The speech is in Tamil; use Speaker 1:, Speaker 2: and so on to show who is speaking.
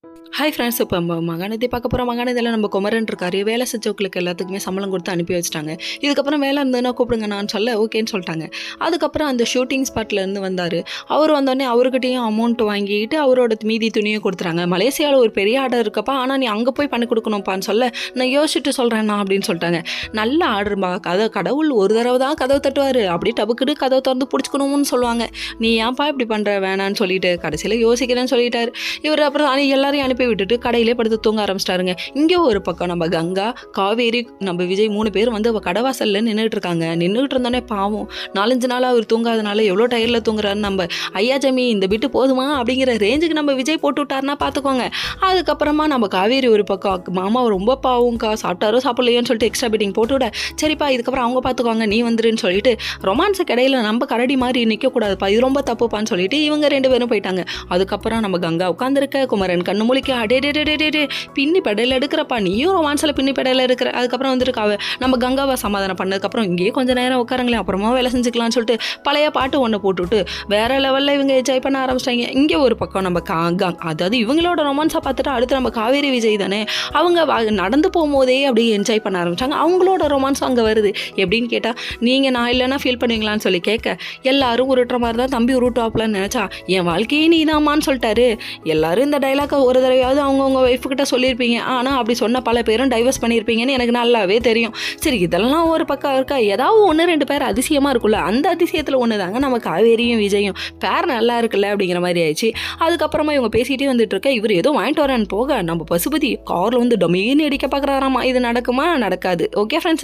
Speaker 1: Hi friends. இப்போ மகாநதி பார்க்க போகிறோம். மகாநதியில் நம்ம குமரன் இருக்காரு. வேலை செஞ்சவங்களுக்கு எல்லாத்துக்குமே சம்பளம் கொடுத்து அனுப்பி வச்சுட்டாங்க. இதுக்கப்புறம் வேலை இருந்ததுன்னா கூப்பிடுங்க நான் சொல்ல ஓகேன்னு சொல்லிட்டாங்க. அதுக்கப்புறம் அந்த ஷூட்டிங் ஸ்பாட்லேருந்து வந்தார். அவர் வந்தோடனே அவர்கிட்டையும் அமௌண்ட் வாங்கிட்டு அவரோட மீதி துணியை கொடுத்துறாங்க. மலேசியாவில் ஒரு பெரிய ஆர்டர் இருக்கப்பா, ஆனால் நீ அங்கே போய் பண்ணி கொடுக்கணும்ப்பான்னு சொல்ல நான் யோசிச்சுட்டு சொல்கிறேன்னா அப்படின்னு சொல்லிட்டாங்க. நல்ல ஆர்டர்பா, கடவுள் ஒரு தடவை தான் கதவை தட்டுவார், அப்படி டபுக்குன்னு கதவை திறந்து பிடிச்சிக்கணும்னு சொல்லுவாங்க. நீ ஏன்ப்பா இப்படி பண்ணுற வேணான்னு சொல்லிட்டு கடைசியில் யோசிக்கிறேன்னு சொல்லிட்டாரு இவர். அப்புறம் எல்லாரையும் அனுப்பி விட்டுட்டு கடையிலே படுத்து தூங்க ஆரம்பிச்சிட்டாருங்க. இங்கே ஒரு பக்கம் நம்ம கங்கா, காவேரி, நம்ம விஜய் 3 பேர் வந்து கடைவாசல்ல நின்றுட்டு இருக்காங்க. நின்றுட்டு இருந்தோடனே பாவம் 4-5 நாளாக அவர் தூங்காதனால எவ்வளோ டயரில் தூங்குறாரு. நம்ம ஐயா ஜமி இந்த பிட்டு போதுமா அப்படிங்கிற ரேஞ்சுக்கு நம்ம விஜய் போட்டு விட்டாருன்னா பார்த்துக்கோங்க. அதுக்கப்புறமா நம்ம காவேரி ஒரு பக்கம், மாமா ரொம்ப பாவம்க்கா, சாப்பிட்டாரோ சாப்பிடலையோன்னு சொல்லிட்டு எக்ஸ்ட்ரா பிட்டிங் போட்டு விட, சரிப்பா இதுக்கப்புறம் அவங்க பார்த்துக்குவாங்க நீ வந்துருன்னு சொல்லிட்டு ரொமான்ஸுக்கு இடையில நம்ம கரடி மாதிரி நிற்கக்கூடாதுப்பா, இது ரொம்ப தப்புப்பான்னு சொல்லிட்டு இவங்க 2 பேரும் போயிட்டாங்க. அதுக்கப்புறம் நம்ம கங்கா உட்காந்துருக்க, குமரன் கண்ணு முழிக்க, அடே பின்னி படையில எடுக்கிறப்பா, நீயும் ரொமான்ஸில் பின்னி படையில இருக்கிற. அதுக்கப்புறம் வந்துருக்காவ நம்ம கங்காவை சமாதானம் பண்ணதுக்கப்புறம் இங்கேயே கொஞ்சம் நேரம் உட்காரங்களே, அப்புறமா வேலை செஞ்சுக்கலாம்னு சொல்லிட்டு பழைய பாட்டு ஒன்று போட்டுவிட்டு வேற லெவலில் இவங்க என்ஜாய் பண்ண ஆரம்பிச்சிட்டாங்க. இங்கே ஒரு பக்கம் நம்ம அதாவது இவங்களோட ரொமான்ஸை பார்த்துட்டு அடுத்து நம்ம காவேரி விஜய் தானே, அவங்க நடந்து போகும்போதே அப்படியே என்ஜாய் பண்ண ஆரம்பிச்சாங்க. அவங்களோட ரொமான்ஸும் அங்கே வருது. எப்படின்னு கேட்டால், நீங்கள் நான் இல்லைன்னா ஃபீல் பண்ணுவீங்களான்னு சொல்லி கேட்க, எல்லாரும் உருட்டுற மாதிரி தான் தம்பி உருட்டுவாப்லன்னு நினச்சா, என் வாழ்க்கையே நீ தான்மான்னு சொல்லிட்டாரு. எல்லாரும் இந்த டைலாக்கை ஒரு தடவையாவது அவங்கவுங்க ஒய்ஃபுக்கிட்ட சொல்லியிருப்பீங்க, ஆனால் அப்படி சொன்ன பல பேரும் டைவர்ஸ் பண்ணியிருப்பீங்கன்னு எனக்கு நல்லாவே தெரியும். சரி இதெல்லாம் ஒரு பக்கம் இருக்கா, ஏதாவது 1-2 பேர் அதிசயமாக இருக்குல்ல, அந்த அதிசயத்தில் ஒன்று தாங்க நம்ம காவேரியும் விஜயும் பேர் நல்லா இருக்குல்ல அப்படிங்கிற மாதிரி ஆயிடுச்சு. அதுக்கப்புறமா இவங்க பேசிகிட்டே வந்துட்டு இருக்க, இவர் ஏதோ வாங்கிட்டு வரேன்னு போக நம்ம பசுபதி காரில் வந்து டொமீன்னு அடிக்க பார்க்குறாராமா. இது நடக்குமா? நடக்காது. Okay friends.